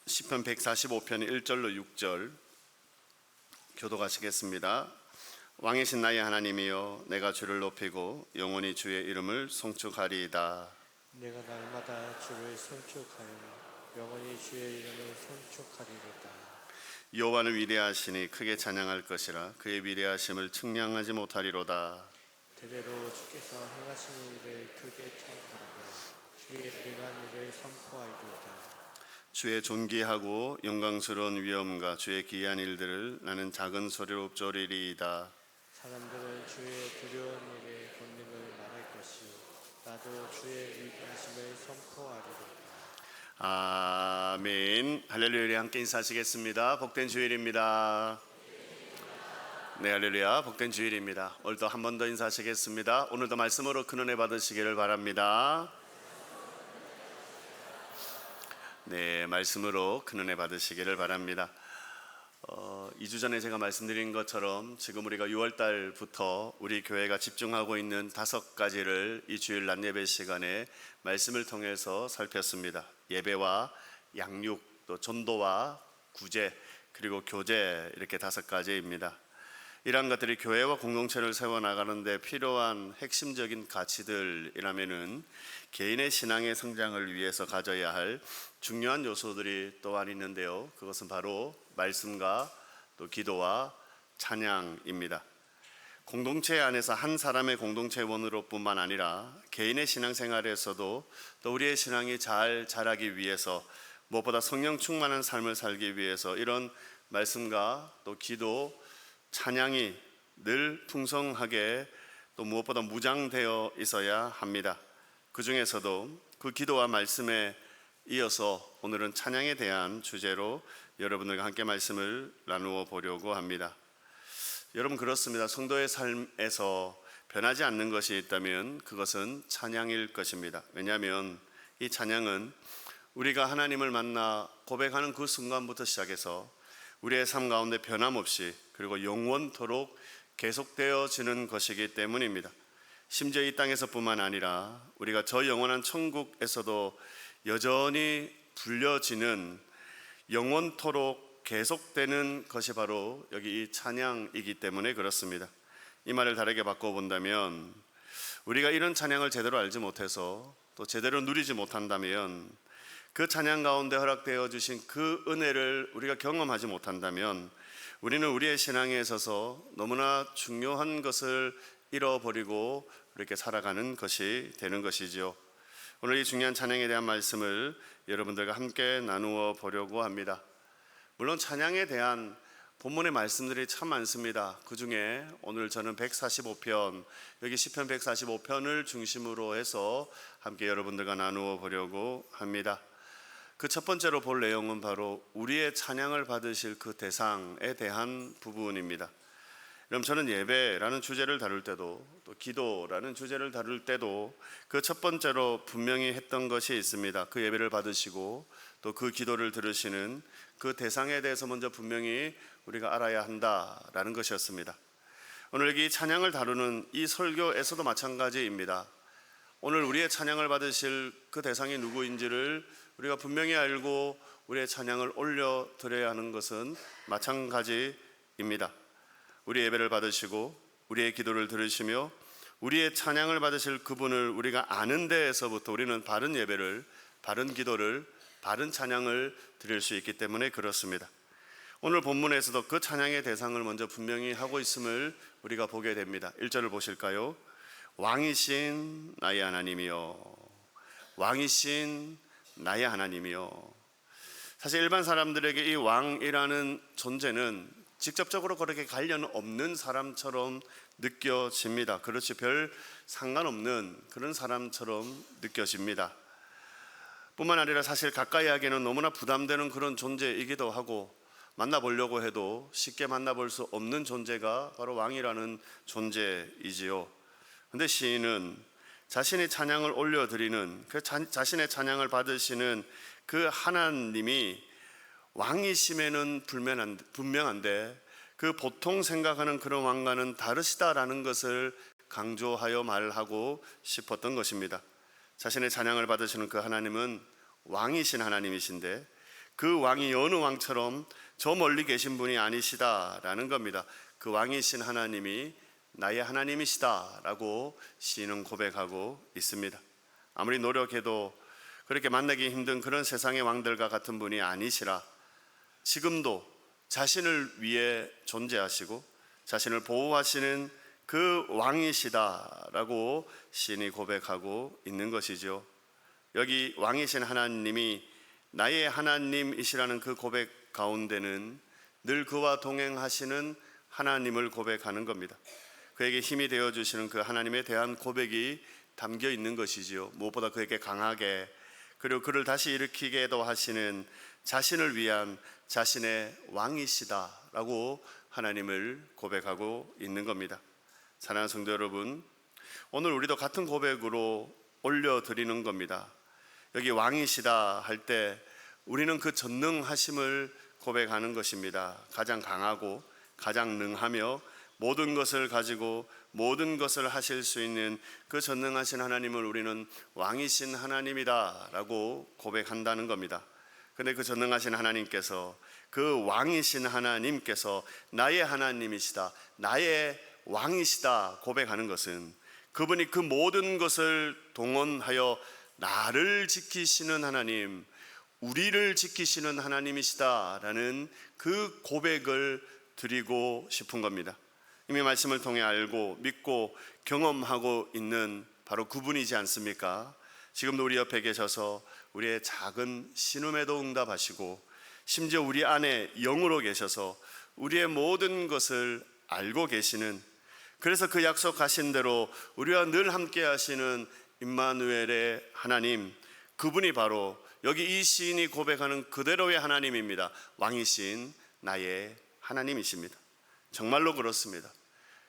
시편 145편 1절로 6절 교독하시겠습니다. 왕이신 나의 하나님이여, 내가 주를 높이고 영원히 주의 이름을 송축하리이다. 내가 날마다 주를 송축하여 영원히 주의 이름을 송축하리로다. 여호와는 위대하시니 크게 찬양할 것이라. 그의 위대하심을 측량하지 못하리로다. 대대로 주께서 행하신 일을 크게 찬송하고 주의 능한 일을 선포하리로다. 주의 존귀하고 영광스러운 위엄과 주의 기이한 일들을 나는 작은 소리로 읊조리리이다. 사람들은 주의 두려운 일의 권능을 말할 것이요 나도 주의 위대하심을 선포하리로다. 아멘. 할렐루야. 함께 인사하시겠습니다. 복된 주일입니다. 네, 할렐루야. 복된 주일입니다. 오늘도 한 번 더 인사하시겠습니다. 오늘도 말씀으로 큰 은혜 받으시기를 바랍니다. 네, 말씀으로 큰 은혜 받으시기를 바랍니다. 2주 전에 제가 말씀드린 것처럼 지금 우리가 6월 달부터 우리 교회가 집중하고 있는 5가지를 이 주일 낮 예배 시간에 말씀을 통해서 살폈습니다. 예배와 양육, 또 전도와 구제, 그리고 교제, 이렇게 5가지입니다. 이러한 것들이 교회와 공동체를 세워나가는데 필요한 핵심적인 가치들이라면은 개인의 신앙의 성장을 위해서 가져야 할 중요한 요소들이 또한 있는데요. 그것은 바로 말씀과 또 기도와 찬양입니다. 공동체 안에서 한 사람의 공동체원으로 뿐만 아니라 개인의 신앙생활에서도 또 우리의 신앙이 잘 자라기 위해서, 무엇보다 성령 충만한 삶을 살기 위해서 이런 말씀과 또 기도, 찬양이 늘 풍성하게 또 무엇보다 무장되어 있어야 합니다. 그 중에서도 그 기도와 말씀에 이어서 오늘은 찬양에 대한 주제로 여러분들과 함께 말씀을 나누어 보려고 합니다. 여러분, 그렇습니다. 성도의 삶에서 변하지 않는 것이 있다면 그것은 찬양일 것입니다. 왜냐하면 이 찬양은 우리가 하나님을 만나 고백하는 그 순간부터 시작해서 우리의 삶 가운데 변함없이 그리고 영원토록 계속되어지는 것이기 때문입니다. 심지어 이 땅에서뿐만 아니라 우리가 저 영원한 천국에서도 여전히 불려지는, 영원토록 계속되는 것이 바로 여기 이 찬양이기 때문에 그렇습니다. 이 말을 다르게 바꿔본다면, 우리가 이런 찬양을 제대로 알지 못해서 또 제대로 누리지 못한다면, 그 찬양 가운데 허락되어 주신 그 은혜를 우리가 경험하지 못한다면 우리는 우리의 신앙에 있어서 너무나 중요한 것을 잃어버리고 이렇게 살아가는 것이 되는 것이죠. 오늘 이 중요한 찬양에 대한 말씀을 여러분들과 함께 나누어 보려고 합니다. 물론 찬양에 대한 본문의 말씀들이 참 많습니다. 그 중에 오늘 저는 145편, 여기 시편 145편을 중심으로 해서 함께 여러분들과 나누어 보려고 합니다. 그 첫 번째로 볼 내용은 바로 우리의 찬양을 받으실 그 대상에 대한 부분입니다. 그럼 저는 예배라는 주제를 다룰 때도 또 기도라는 주제를 다룰 때도 그 첫 번째로 분명히 했던 것이 있습니다. 그 예배를 받으시고 또 그 기도를 들으시는 그 대상에 대해서 먼저 분명히 우리가 알아야 한다라는 것이었습니다. 오늘 여기 찬양을 다루는 이 설교에서도 마찬가지입니다. 오늘 우리의 찬양을 받으실 그 대상이 누구인지를 우리가 분명히 알고 우리의 찬양을 올려드려야 하는 것은 마찬가지입니다. 우리 예배를 받으시고 우리의 기도를 들으시며 우리의 찬양을 받으실 그분을 우리가 아는 데에서부터 우리는 바른 예배를, 바른 기도를, 바른 찬양을 드릴 수 있기 때문에 그렇습니다. 오늘 본문에서도 그 찬양의 대상을 먼저 분명히 하고 있음을 우리가 보게 됩니다. 1절을 보실까요? 왕이신 나의 하나님이여, 왕이신 나의 하나님이여. 사실 일반 사람들에게 이 왕이라는 존재는 직접적으로 그렇게 관련 없는 사람처럼 느껴집니다. 그렇지, 별 상관없는 그런 사람처럼 느껴집니다. 뿐만 아니라 사실 가까이 하기에는 너무나 부담되는 그런 존재이기도 하고, 만나보려고 해도 쉽게 만나볼 수 없는 존재가 바로 왕이라는 존재이지요. 근데 시인은 자신의 찬양을 올려드리는, 자신의 찬양을 받으시는 그 하나님이 왕이심에는 분명한데 그 보통 생각하는 그런 왕과는 다르시다라는 것을 강조하여 말하고 싶었던 것입니다. 자신의 찬양을 받으시는 그 하나님은 왕이신 하나님이신데 그 왕이 어느 왕처럼 저 멀리 계신 분이 아니시다라는 겁니다. 그 왕이신 하나님이 나의 하나님이시다라고 시인은 고백하고 있습니다. 아무리 노력해도 그렇게 만나기 힘든 그런 세상의 왕들과 같은 분이 아니시라 지금도 자신을 위해 존재하시고 자신을 보호하시는 그 왕이시다라고 시인이 고백하고 있는 것이죠. 여기 왕이신 하나님이 나의 하나님이시라는 그 고백 가운데는 늘 그와 동행하시는 하나님을 고백하는 겁니다. 그에게 힘이 되어주시는 그 하나님에 대한 고백이 담겨 있는 것이지요. 무엇보다 그에게 강하게 그리고 그를 다시 일으키게도 하시는 자신을 위한 자신의 왕이시다라고 하나님을 고백하고 있는 겁니다. 사랑하는 성도 여러분, 오늘 우리도 같은 고백으로 올려드리는 겁니다. 여기 왕이시다 할 때 우리는 그 전능하심을 고백하는 것입니다. 가장 강하고 가장 능하며 모든 것을 가지고 모든 것을 하실 수 있는 그 전능하신 하나님을 우리는 왕이신 하나님이다 라고 고백한다는 겁니다. 근데 그 전능하신 하나님께서 그 왕이신 하나님께서 나의 하나님이시다, 나의 왕이시다 고백하는 것은 그분이 그 모든 것을 동원하여 나를 지키시는 하나님, 우리를 지키시는 하나님이시다라는 그 고백을 드리고 싶은 겁니다. 이미 말씀을 통해 알고 믿고 경험하고 있는 바로 그분이지 않습니까? 지금도 우리 옆에 계셔서 우리의 작은 신음에도 응답하시고 심지어 우리 안에 영으로 계셔서 우리의 모든 것을 알고 계시는, 그래서 그 약속하신 대로 우리와 늘 함께 하시는 임마누엘의 하나님, 그분이 바로 여기 이 시인이 고백하는 그대로의 하나님입니다. 왕이신 나의 하나님이십니다. 정말로 그렇습니다.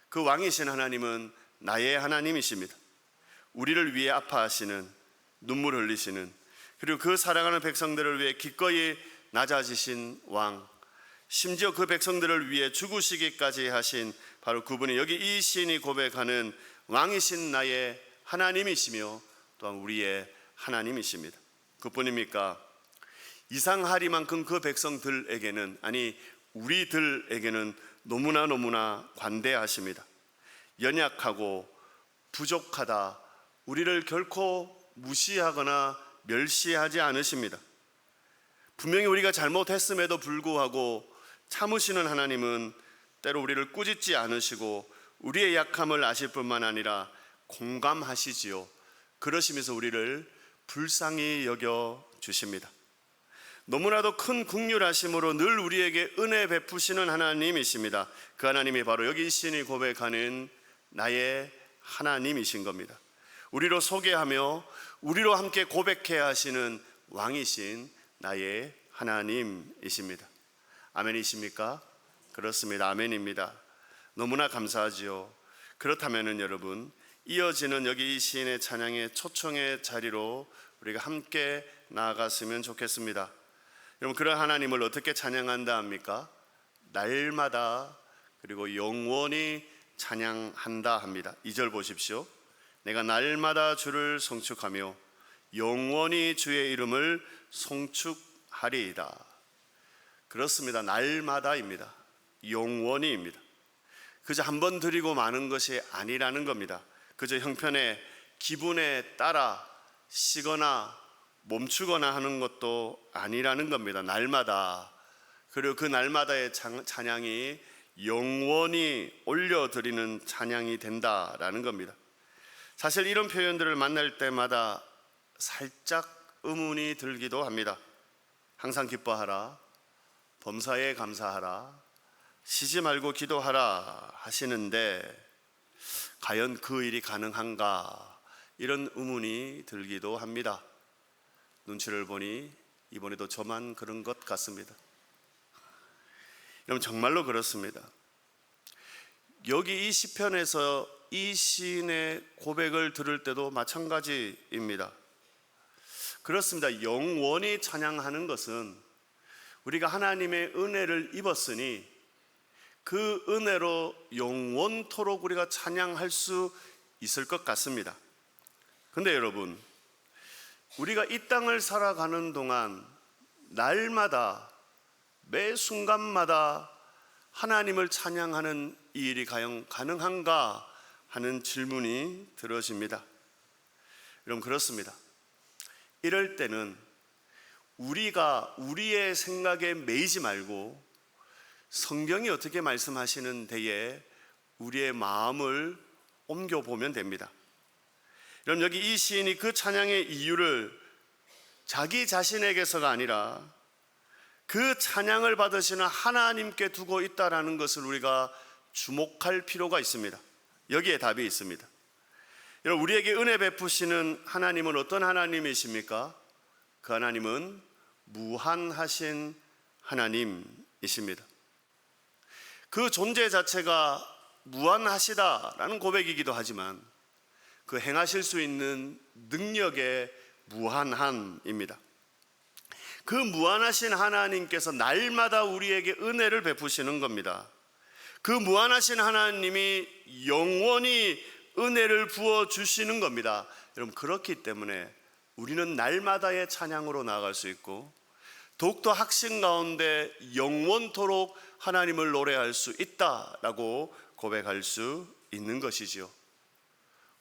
그 왕이신 하나님은 나의 하나님이십니다. 우리를 위해 아파하시는, 눈물 흘리시는, 그리고 그 사랑하는 백성들을 위해 기꺼이 낮아지신 왕, 심지어 그 백성들을 위해 죽으시기까지 하신 바로 그분이 여기 이 시인이 고백하는 왕이신 나의 하나님이시며 또한 우리의 하나님이십니다. 그뿐입니까? 이상하리만큼 그 백성들에게는, 아니 우리들에게는 너무나 관대하십니다. 연약하고 부족하다, 우리를 결코 무시하거나 멸시하지 않으십니다. 분명히 우리가 잘못했음에도 불구하고 참으시는 하나님은 때로 우리를 꾸짖지 않으시고 우리의 약함을 아실 뿐만 아니라 공감하시지요. 그러시면서 우리를 불쌍히 여겨 주십니다. 너무나도 큰 긍휼하심으로 늘 우리에게 은혜 베푸시는 하나님이십니다. 그 하나님이 바로 여기 신이 고백하는 나의 하나님이신 겁니다. 우리로 소개하며 우리로 함께 고백해야 하시는 왕이신 나의 하나님이십니다. 아멘이십니까? 그렇습니다. 아멘입니다. 너무나 감사하지요. 그렇다면은 여러분, 이어지는 여기 이 시인의 찬양의 초청의 자리로 우리가 함께 나아갔으면 좋겠습니다. 여러분, 그런 하나님을 어떻게 찬양한다 합니까? 날마다 그리고 영원히 찬양한다 합니다. 2절 보십시오. 내가 날마다 주를 송축하며 영원히 주의 이름을 송축하리이다. 그렇습니다. 날마다입니다. 영원히입니다. 그저 한 번 드리고 마는 것이 아니라는 겁니다. 그저 형편의 기분에 따라 쉬거나 멈추거나 하는 것도 아니라는 겁니다. 날마다, 그리고 그 날마다의 찬양이 영원히 올려드리는 찬양이 된다라는 겁니다. 사실 이런 표현들을 만날 때마다 살짝 의문이 들기도 합니다. 항상 기뻐하라, 범사에 감사하라, 쉬지 말고 기도하라 하시는데 과연 그 일이 가능한가, 이런 의문이 들기도 합니다. 눈치를 보니 이번에도 저만 그런 것 같습니다. 여러분, 정말로 그렇습니다. 여기 이 시편에서 이 시인의 고백을 들을 때도 마찬가지입니다. 그렇습니다. 영원히 찬양하는 것은 우리가 하나님의 은혜를 입었으니 그 은혜로 영원토록 우리가 찬양할 수 있을 것 같습니다. 근데 여러분, 우리가 이 땅을 살아가는 동안 날마다 매 순간마다 하나님을 찬양하는 이 일이 과연 가능한가 하는 질문이 들어집니다. 여러분, 그렇습니다. 이럴 때는 우리가 우리의 생각에 매이지 말고 성경이 어떻게 말씀하시는 데에 우리의 마음을 옮겨보면 됩니다. 여러분, 여기 이 시인이 그 찬양의 이유를 자기 자신에게서가 아니라 그 찬양을 받으시는 하나님께 두고 있다는 것을 우리가 주목할 필요가 있습니다. 여기에 답이 있습니다. 여러분, 우리에게 은혜 베푸시는 하나님은 어떤 하나님이십니까? 그 하나님은 무한하신 하나님이십니다. 그 존재 자체가 무한하시다라는 고백이기도 하지만 그 행하실 수 있는 능력의 무한함입니다. 그 무한하신 하나님께서 날마다 우리에게 은혜를 베푸시는 겁니다. 그 무한하신 하나님이 영원히 은혜를 부어주시는 겁니다. 여러분, 그렇기 때문에 우리는 날마다의 찬양으로 나아갈 수 있고 더욱더 학신 가운데 영원토록 하나님을 노래할 수 있다라고 고백할 수 있는 것이지요.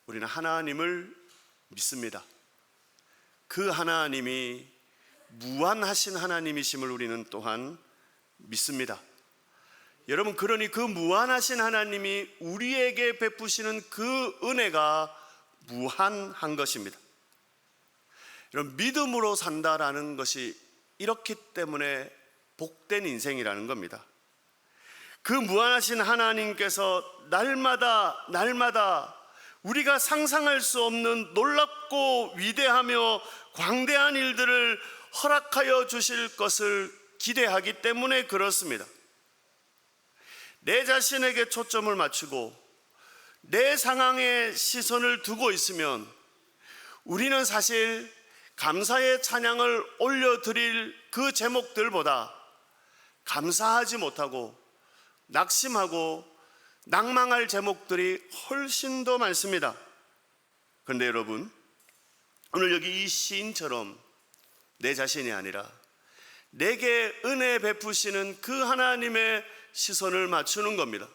우리는 하나님을 믿습니다. 그 하나님이 무한하신 하나님이심을 우리는 또한 믿습니다. 여러분, 그러니 그 무한하신 하나님이 우리에게 베푸시는 그 은혜가 무한한 것입니다. 여러분, 믿음으로 산다라는 것이 이렇기 때문에 복된 인생이라는 겁니다. 그 무한하신 하나님께서 날마다 우리가 상상할 수 없는 놀랍고 위대하며 광대한 일들을 허락하여 주실 것을 기대하기 때문에 그렇습니다. 내 자신에게 초점을 맞추고 내 상황에 시선을 두고 있으면 우리는 사실 감사의 찬양을 올려드릴 그 제목들보다 감사하지 못하고 낙심하고 낭망할 제목들이 훨씬 더 많습니다. 그런데 여러분, 오늘 여기 이 시인처럼 내 자신이 아니라 내게 은혜 베푸시는 그 하나님의 시선을 맞추는 겁니다.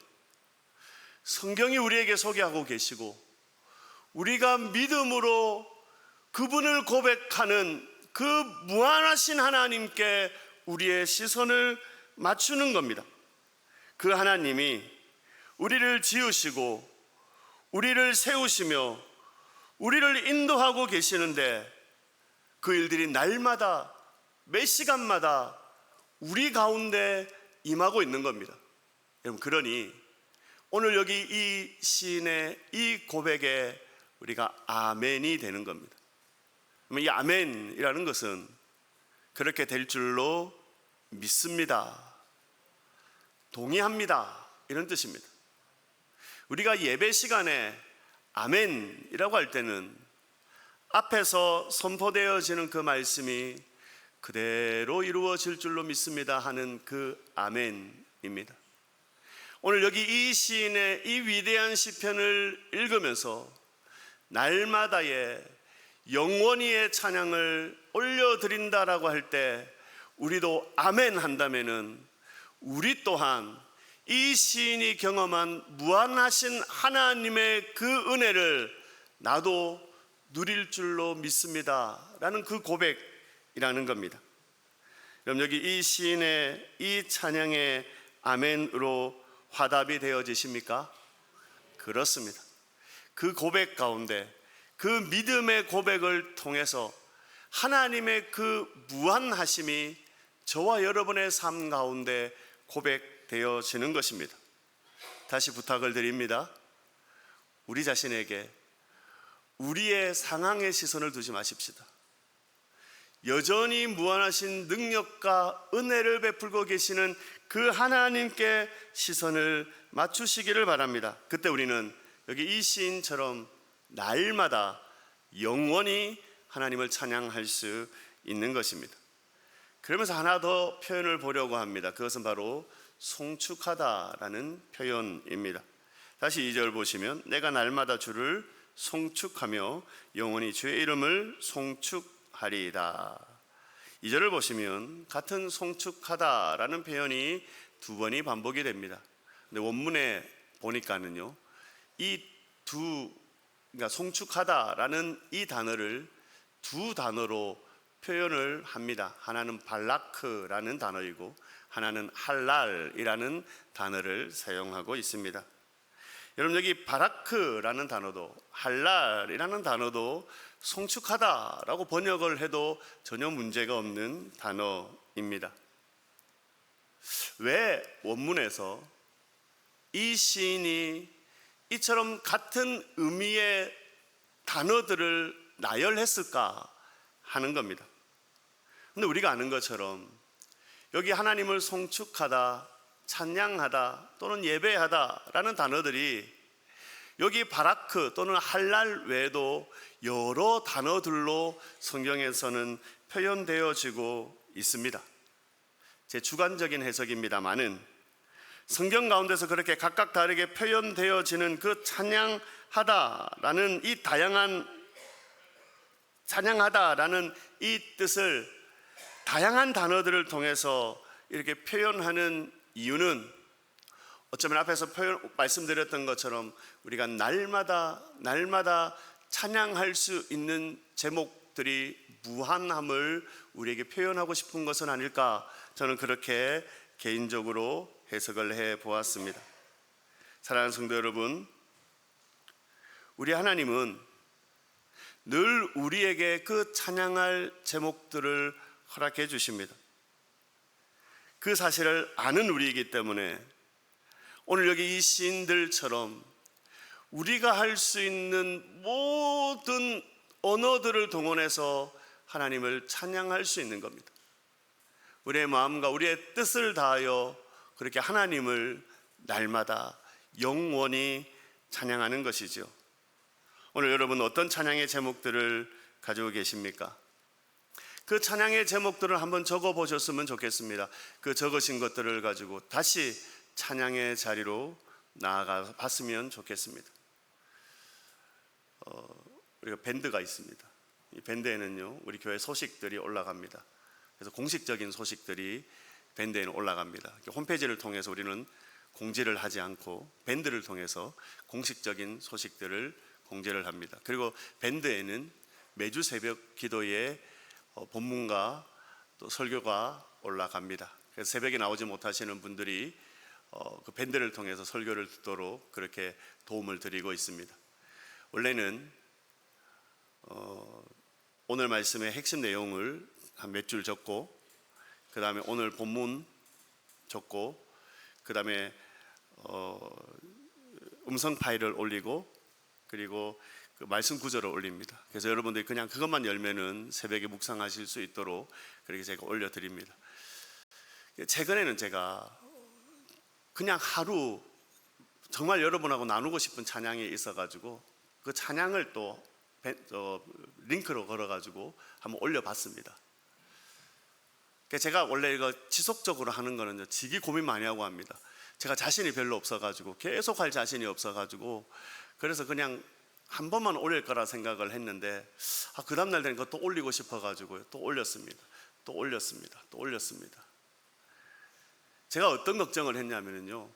성경이 우리에게 소개하고 계시고 우리가 믿음으로 그분을 고백하는 그 무한하신 하나님께 우리의 시선을 맞추는 겁니다. 그 하나님이 우리를 지으시고 우리를 세우시며 우리를 인도하고 계시는데 그 일들이 날마다 매 시간마다 우리 가운데 임하고 있는 겁니다. 여러분, 그러니 오늘 여기 이 시인의 이 고백에 우리가 아멘이 되는 겁니다. 이 아멘이라는 것은 그렇게 될 줄로 믿습니다, 동의합니다, 이런 뜻입니다. 우리가 예배 시간에 아멘이라고 할 때는 앞에서 선포되어지는 그 말씀이 그대로 이루어질 줄로 믿습니다 하는 그 아멘입니다. 오늘 여기 이 시인의 이 위대한 시편을 읽으면서 날마다의 영원히의 찬양을 올려드린다라고 할 때 우리도 아멘 한다면은 우리 또한 이 시인이 경험한 무한하신 하나님의 그 은혜를 나도 누릴 줄로 믿습니다 라는 그 고백이라는 겁니다. 그럼 여기 이 시인의 이 찬양의 아멘으로 화답이 되어지십니까? 그렇습니다. 그 고백 가운데 그 믿음의 고백을 통해서 하나님의 그 무한하심이 저와 여러분의 삶 가운데 고백되어지는 것입니다. 다시 부탁을 드립니다. 우리 자신에게 우리의 상황에 시선을 두지 마십시다. 여전히 무한하신 능력과 은혜를 베풀고 계시는 그 하나님께 시선을 맞추시기를 바랍니다. 그때 우리는 여기 이 시인처럼 날마다 영원히 하나님을 찬양할 수 있는 것입니다. 그러면서 하나 더 표현을 보려고 합니다. 그것은 바로 송축하다라는 표현입니다. 다시 2절 보시면 내가 날마다 주를 송축하며 영원히 주의 이름을 송축하리이다. 2절을 보시면 같은 송축하다라는 표현이 두 번이 반복이 됩니다. 근데 원문에 보니까는요, 그러니까 송축하다라는 이 단어를 두 단어로 표현을 합니다. 하나는 발라크라는 단어이고 하나는 할랄이라는 단어를 사용하고 있습니다. 여러분, 여기 바라크라는 단어도 할랄이라는 단어도 송축하다라고 번역을 해도 전혀 문제가 없는 단어입니다. 왜 원문에서 이 시인이 이처럼 같은 의미의 단어들을 나열했을까 하는 겁니다. 근데 우리가 아는 것처럼 여기 하나님을 송축하다, 찬양하다 또는 예배하다라는 단어들이 여기 바라크 또는 할랄 외에도 여러 단어들로 성경에서는 표현되어지고 있습니다. 제 주관적인 해석입니다만은 성경 가운데서 그렇게 각각 다르게 표현되어지는 그 찬양하다라는 이 다양한 찬양하다라는 이 뜻을 다양한 단어들을 통해서 이렇게 표현하는 이유는 어쩌면 앞에서 말씀드렸던 것처럼 우리가 날마다 찬양할 수 있는 제목들이 무한함을 우리에게 표현하고 싶은 것은 아닐까, 저는 그렇게 개인적으로 해석을 해 보았습니다. 사랑하는 성도 여러분, 우리 하나님은 늘 우리에게 그 찬양할 제목들을 허락해 주십니다. 그 사실을 아는 우리이기 때문에 오늘 여기 이 시인들처럼 우리가 할 수 있는 모든 언어들을 동원해서 하나님을 찬양할 수 있는 겁니다. 우리의 마음과 우리의 뜻을 다하여 그렇게 하나님을 날마다 영원히 찬양하는 것이죠. 오늘 여러분 어떤 찬양의 제목들을 가지고 계십니까? 그 찬양의 제목들을 한번 적어 보셨으면 좋겠습니다. 그 적으신 것들을 가지고 다시 찬양의 자리로 나아가 봤으면 좋겠습니다. 우리가 밴드가 있습니다. 이 밴드에는요, 우리 교회 소식들이 올라갑니다. 그래서 공식적인 소식들이 밴드에는 올라갑니다. 홈페이지를 통해서 우리는 공지를 하지 않고 밴드를 통해서 공식적인 소식들을 공지를 합니다. 그리고 밴드에는 매주 새벽 기도에 본문과 또 설교가 올라갑니다. 그래서 새벽에 나오지 못하시는 분들이 그 밴드를 통해서 설교를 듣도록 그렇게 도움을 드리고 있습니다. 원래는 오늘 말씀의 핵심 내용을 한 몇 줄 적고, 그 다음에 오늘 본문 적고, 그 다음에 음성 파일을 올리고, 그리고 그 말씀 구절을 올립니다. 그래서 여러분들이 그냥 그것만 열면은 새벽에 묵상하실 수 있도록 그렇게 제가 올려드립니다. 최근에는 제가 그냥 하루 정말 여러분하고 나누고 싶은 찬양이 있어가지고 그 찬양을 또 링크로 걸어가지고 한번 올려봤습니다. 제가 원래 이거 지속적으로 하는 거는 지기 고민 많이 하고 합니다. 제가 자신이 별로 없어가지고 계속 할 자신이 없어가지고 그래서 그냥 한 번만 올릴 거라 생각을 했는데 그 다음날 되니까 또 올리고 싶어가지고 또 올렸습니다. 또 올렸습니다. 또 올렸습니다. 제가 어떤 걱정을 했냐면요,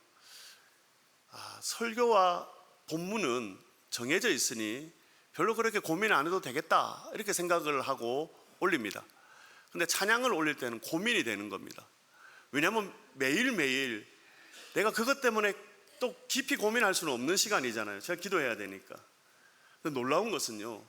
설교와 본문은 정해져 있으니 별로 그렇게 고민 안 해도 되겠다 이렇게 생각을 하고 올립니다. 근데 찬양을 올릴 때는 고민이 되는 겁니다. 왜냐하면 매일매일 내가 그것 때문에 또 깊이 고민할 수는 없는 시간이잖아요. 제가 기도해야 되니까. 근데 놀라운 것은요,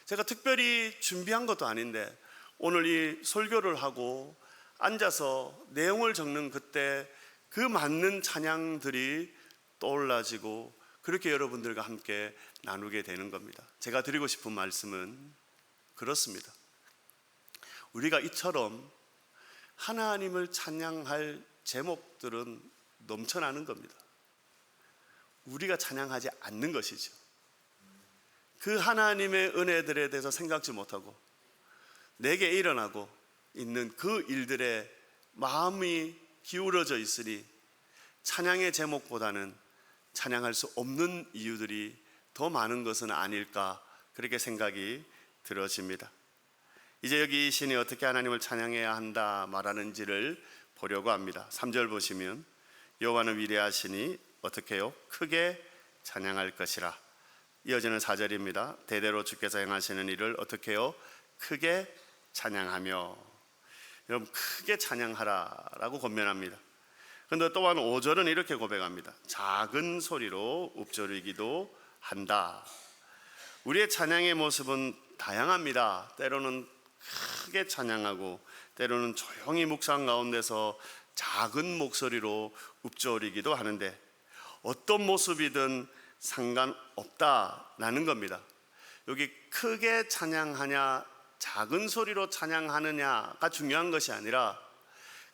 제가 특별히 준비한 것도 아닌데 오늘 이 설교를 하고 앉아서 내용을 적는 그때 그 맞는 찬양들이 떠올라지고 그렇게 여러분들과 함께 나누게 되는 겁니다. 제가 드리고 싶은 말씀은 그렇습니다. 우리가 이처럼 하나님을 찬양할 제목들은 넘쳐나는 겁니다. 우리가 찬양하지 않는 것이죠. 그 하나님의 은혜들에 대해서 생각지 못하고 내게 일어나고 있는 그 일들에 마음이 기울어져 있으니 찬양의 제목보다는 찬양할 수 없는 이유들이 더 많은 것은 아닐까, 그렇게 생각이 들어집니다. 이제 여기 이 신이 어떻게 하나님을 찬양해야 한다 말하는지를 보려고 합니다. 3절 보시면 여호와는 위대하시니 어떻게 해요? 크게 찬양할 것이라. 이어지는 4절입니다. 대대로 주께서 행하시는 일을 어떻게 해요? 크게 찬양하며. 여러분, 크게 찬양하라라고 권면합니다. 그런데 또한 5절은 이렇게 고백합니다. 작은 소리로 읊조리기도 한다. 우리의 찬양의 모습은 다양합니다. 때로는 크게 찬양하고 때로는 조용히 묵상 가운데서 작은 목소리로 읊조리기도 하는데 어떤 모습이든 상관없다라는 겁니다. 여기 크게 찬양하냐 작은 소리로 찬양하느냐가 중요한 것이 아니라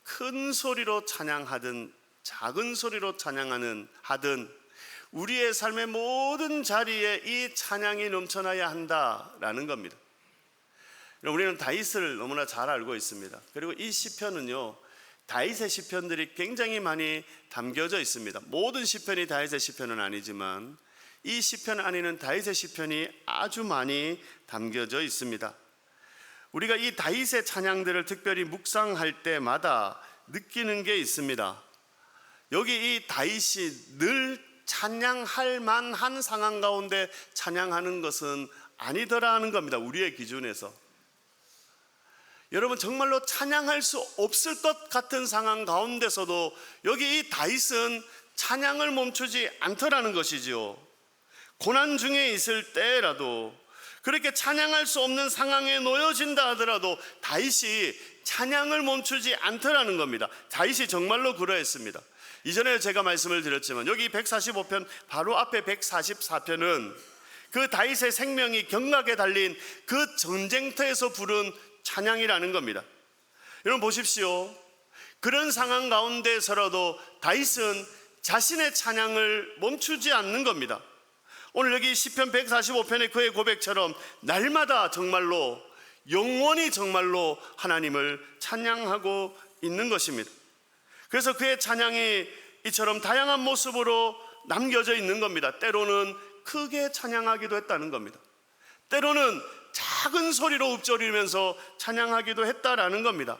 큰 소리로 찬양하든 작은 소리로 하든 우리의 삶의 모든 자리에 이 찬양이 넘쳐나야 한다라는 겁니다. 우리는 다윗을 너무나 잘 알고 있습니다. 그리고 이 시편은요, 다윗의 시편들이 굉장히 많이 담겨져 있습니다. 모든 시편이 다윗의 시편은 아니지만 이 시편 안에는 다윗의 시편이 아주 많이 담겨져 있습니다. 우리가 이 다윗의 찬양들을 특별히 묵상할 때마다 느끼는 게 있습니다. 여기 이 다윗이 늘 찬양할 만한 상황 가운데 찬양하는 것은 아니더라는 겁니다. 우리의 기준에서. 여러분, 정말로 찬양할 수 없을 것 같은 상황 가운데서도 여기 이 다윗은 찬양을 멈추지 않더라는 것이지요. 고난 중에 있을 때라도 그렇게 찬양할 수 없는 상황에 놓여진다 하더라도 다윗이 찬양을 멈추지 않더라는 겁니다. 다윗이 정말로 그러했습니다. 이전에 제가 말씀을 드렸지만 여기 145편 바로 앞에 144편은 그 다윗의 생명이 경각에 달린 그 전쟁터에서 부른 찬양이라는 겁니다. 여러분 보십시오. 그런 상황 가운데서라도 다윗은 자신의 찬양을 멈추지 않는 겁니다. 오늘 여기 시편 145편의 그의 고백처럼 날마다 정말로 영원히 정말로 하나님을 찬양하고 있는 것입니다. 그래서 그의 찬양이 이처럼 다양한 모습으로 남겨져 있는 겁니다. 때로는 크게 찬양하기도 했다는 겁니다. 때로는 작은 소리로 읊조리면서 찬양하기도 했다라는 겁니다.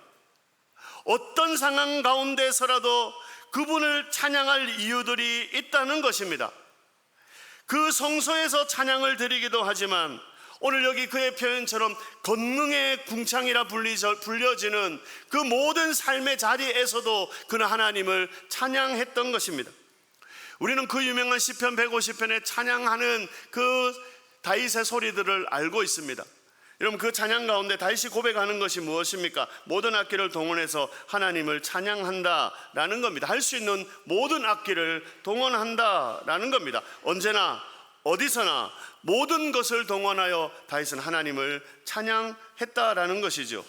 어떤 상황 가운데서라도 그분을 찬양할 이유들이 있다는 것입니다. 그 성소에서 찬양을 드리기도 하지만 오늘 여기 그의 표현처럼 권능의 궁창이라 불려지는 그 모든 삶의 자리에서도 그는 하나님을 찬양했던 것입니다. 우리는 그 유명한 시편 150편에 찬양하는 그 다윗의 소리들을 알고 있습니다. 여러분, 그 찬양 가운데 다윗이 고백하는 것이 무엇입니까? 모든 악기를 동원해서 하나님을 찬양한다라는 겁니다. 할 수 있는 모든 악기를 동원한다라는 겁니다. 언제나 어디서나 모든 것을 동원하여 다윗은 하나님을 찬양했다라는 것이죠.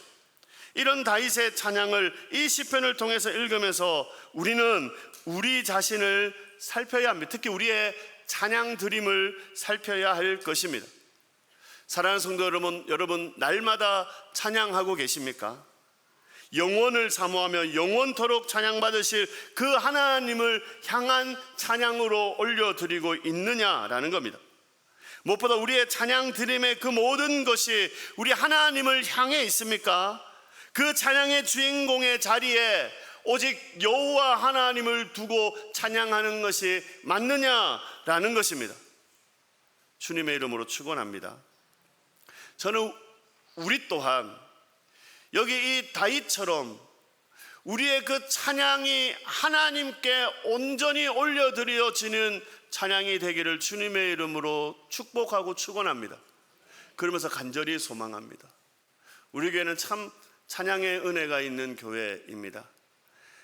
이런 다윗의 찬양을 이 시편을 통해서 읽으면서 우리는 우리 자신을 살펴야 합니다. 특히 우리의 찬양 드림을 살펴야 할 것입니다. 사랑하는 성도 여러분 날마다 찬양하고 계십니까? 영원을 사모하며 영원토록 찬양받으실 그 하나님을 향한 찬양으로 올려드리고 있느냐라는 겁니다. 무엇보다 우리의 찬양 드림의 그 모든 것이 우리 하나님을 향해 있습니까? 그 찬양의 주인공의 자리에 오직 여호와 하나님을 두고 찬양하는 것이 맞느냐라는 것입니다. 주님의 이름으로 축원합니다. 저는 우리 또한 여기 이 다윗처럼 우리의 그 찬양이 하나님께 온전히 올려드려지는 찬양이 되기를 주님의 이름으로 축복하고 축원합니다. 그러면서 간절히 소망합니다. 우리 교회는 참 찬양의 은혜가 있는 교회입니다.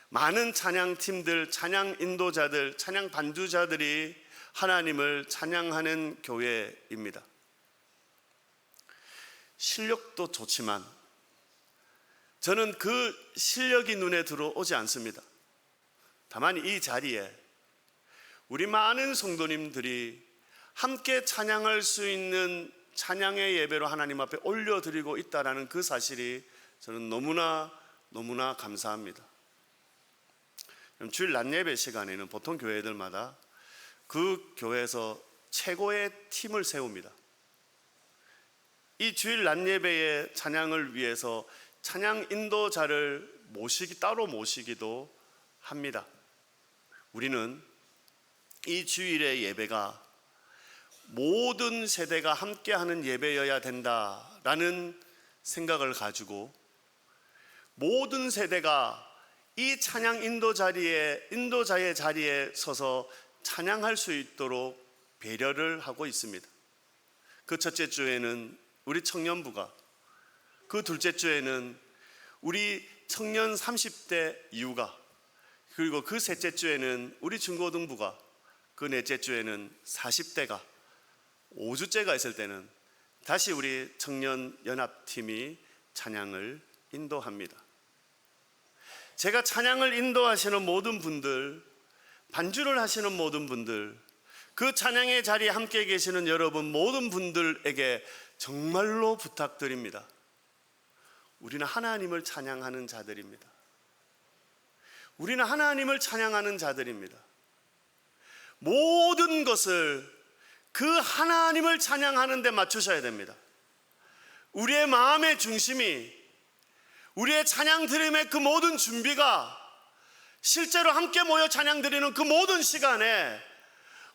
많은 찬양팀들, 찬양 인도자들, 찬양 반주자들이 하나님을 찬양하는 교회입니다. 실력도 좋지만 저는 그 실력이 눈에 들어오지 않습니다. 다만 이 자리에 우리 많은 성도님들이 함께 찬양할 수 있는 찬양의 예배로 하나님 앞에 올려드리고 있다는 그 사실이 저는 너무나 감사합니다. 주일 낮 예배 시간에는 보통 교회들마다 그 교회에서 최고의 팀을 세웁니다. 이 주일 낮 예배의 찬양을 위해서 찬양 인도자를 따로 모시기도 합니다. 우리는 이 주일의 예배가 모든 세대가 함께하는 예배여야 된다라는 생각을 가지고 모든 세대가 이 찬양 인도자의 자리에 서서 찬양할 수 있도록 배려를 하고 있습니다. 그 첫째 주에는 우리 청년부가, 그 둘째 주에는 우리 청년 30대 이후가, 그리고 그 셋째 주에는 우리 중고등부가, 그 넷째 주에는 40대가, 5주째가 있을 때는 다시 우리 청년 연합팀이 찬양을 인도합니다. 제가 찬양을 인도하시는 모든 분들, 반주를 하시는 모든 분들, 그 찬양의 자리에 함께 계시는 여러분 모든 분들에게 정말로 부탁드립니다. 우리는 하나님을 찬양하는 자들입니다. 우리는 하나님을 찬양하는 자들입니다. 모든 것을 그 하나님을 찬양하는 데 맞추셔야 됩니다. 우리의 마음의 중심이, 우리의 찬양 드림의 그 모든 준비가 실제로 함께 모여 찬양 드리는 그 모든 시간에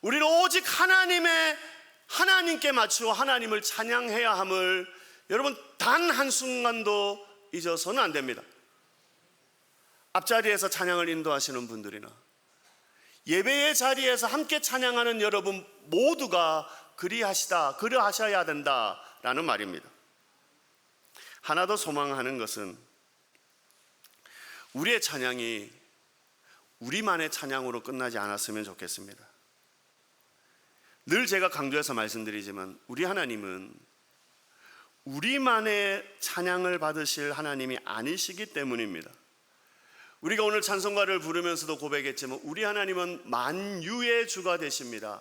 우리는 오직 하나님께 맞추어 하나님을 찬양해야 함을 여러분 단 한순간도 잊어서는 안 됩니다. 앞자리에서 찬양을 인도하시는 분들이나 예배의 자리에서 함께 찬양하는 여러분 모두가 그리하셔야 된다라는 말입니다. 하나 더 소망하는 것은 우리의 찬양이 우리만의 찬양으로 끝나지 않았으면 좋겠습니다. 늘 제가 강조해서 말씀드리지만 우리 하나님은 우리만의 찬양을 받으실 하나님이 아니시기 때문입니다. 우리가 오늘 찬송가를 부르면서도 고백했지만 우리 하나님은 만유의 주가 되십니다.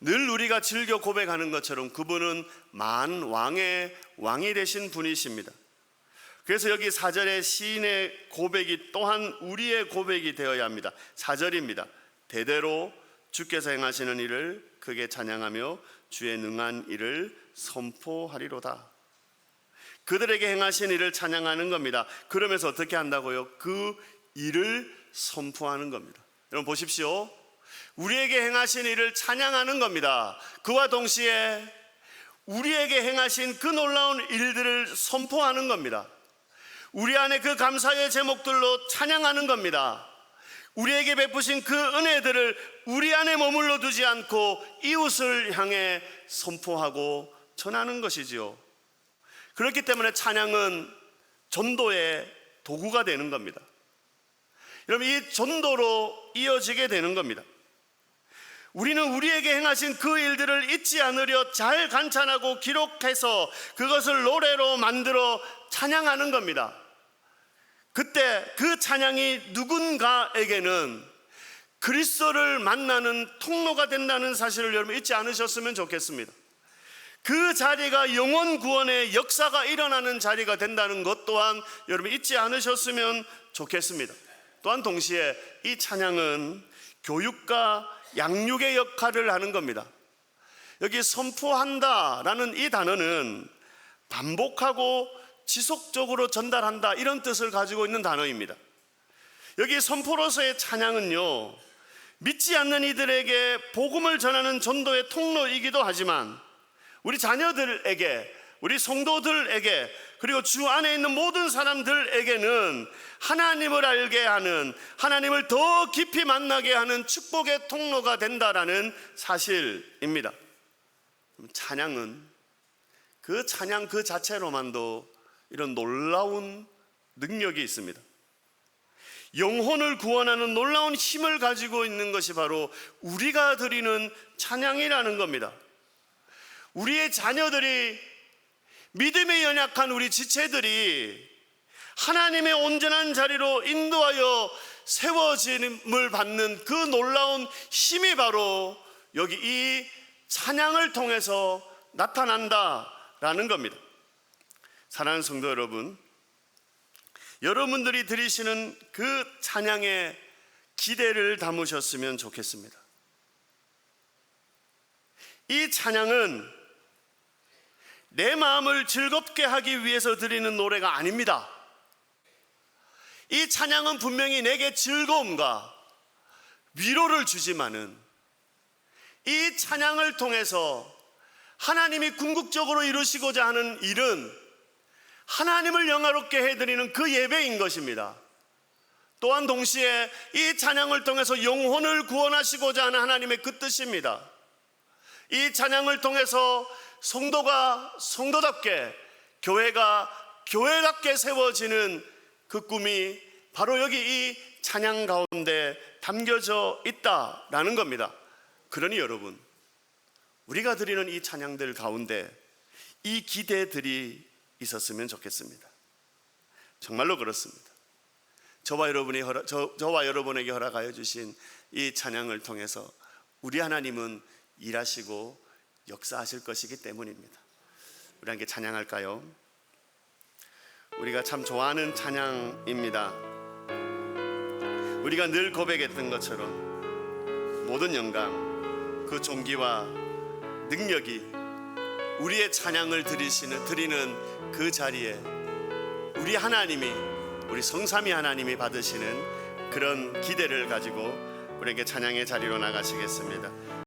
늘 우리가 즐겨 고백하는 것처럼 그분은 만왕의 왕이 되신 분이십니다. 그래서 여기 4절의 시인의 고백이 또한 우리의 고백이 되어야 합니다. 4절입니다. 대대로 주께서 행하시는 일을 크게 찬양하며 주의 능한 일을 선포하리로다. 그들에게 행하신 일을 찬양하는 겁니다. 그러면서 어떻게 한다고요? 그 일을 선포하는 겁니다. 여러분 보십시오. 우리에게 행하신 일을 찬양하는 겁니다. 그와 동시에 우리에게 행하신 그 놀라운 일들을 선포하는 겁니다. 우리 안에 그 감사의 제목들로 찬양하는 겁니다. 우리에게 베푸신 그 은혜들을 우리 안에 머물러 두지 않고 이웃을 향해 선포하고 전하는 것이지요. 그렇기 때문에 찬양은 전도의 도구가 되는 겁니다. 여러분 이 전도로 이어지게 되는 겁니다. 우리는 우리에게 행하신 그 일들을 잊지 않으려 잘 간찬하고 기록해서 그것을 노래로 만들어 찬양하는 겁니다. 그때 그 찬양이 누군가에게는 그리스도를 만나는 통로가 된다는 사실을 여러분 잊지 않으셨으면 좋겠습니다. 그 자리가 영혼 구원의 역사가 일어나는 자리가 된다는 것 또한 여러분 잊지 않으셨으면 좋겠습니다. 또한 동시에 이 찬양은 교육과 양육의 역할을 하는 겁니다. 여기 선포한다라는 이 단어는 반복하고 지속적으로 전달한다 이런 뜻을 가지고 있는 단어입니다. 여기 선포로서의 찬양은요, 믿지 않는 이들에게 복음을 전하는 전도의 통로이기도 하지만 우리 자녀들에게, 우리 성도들에게, 그리고 주 안에 있는 모든 사람들에게는 하나님을 알게 하는, 하나님을 더 깊이 만나게 하는 축복의 통로가 된다라는 사실입니다. 찬양은 그 찬양 그 자체로만도 이런 놀라운 능력이 있습니다. 영혼을 구원하는 놀라운 힘을 가지고 있는 것이 바로 우리가 드리는 찬양이라는 겁니다. 우리의 자녀들이, 믿음에 연약한 우리 지체들이 하나님의 온전한 자리로 인도하여 세워짐을 받는 그 놀라운 힘이 바로 여기 이 찬양을 통해서 나타난다라는 겁니다. 사랑하는 성도 여러분, 여러분들이 드리시는 그 찬양에 기대를 담으셨으면 좋겠습니다. 이 찬양은 내 마음을 즐겁게 하기 위해서 드리는 노래가 아닙니다. 이 찬양은 분명히 내게 즐거움과 위로를 주지만은 이 찬양을 통해서 하나님이 궁극적으로 이루시고자 하는 일은 하나님을 영화롭게 해드리는 그 예배인 것입니다. 또한 동시에 이 찬양을 통해서 영혼을 구원하시고자 하는 하나님의 그 뜻입니다. 이 찬양을 통해서 성도가 성도답게, 교회가 교회답게 세워지는 그 꿈이 바로 여기 이 찬양 가운데 담겨져 있다라는 겁니다. 그러니 여러분, 우리가 드리는 이 찬양들 가운데 이 기대들이 있었으면 좋겠습니다. 정말로 그렇습니다. 저와 여러분에게 허락하여 주신 이 찬양을 통해서 우리 하나님은 일하시고 역사하실 것이기 때문입니다. 우리 함께 찬양할까요? 우리가 참 좋아하는 찬양입니다. 우리가 늘 고백했던 것처럼 모든 영광, 그 존귀와 능력이 우리의 찬양을 드리는 그 자리에 우리 하나님이, 우리 성삼위 하나님이 받으시는 그런 기대를 가지고 우리에게 찬양의 자리로 나가시겠습니다.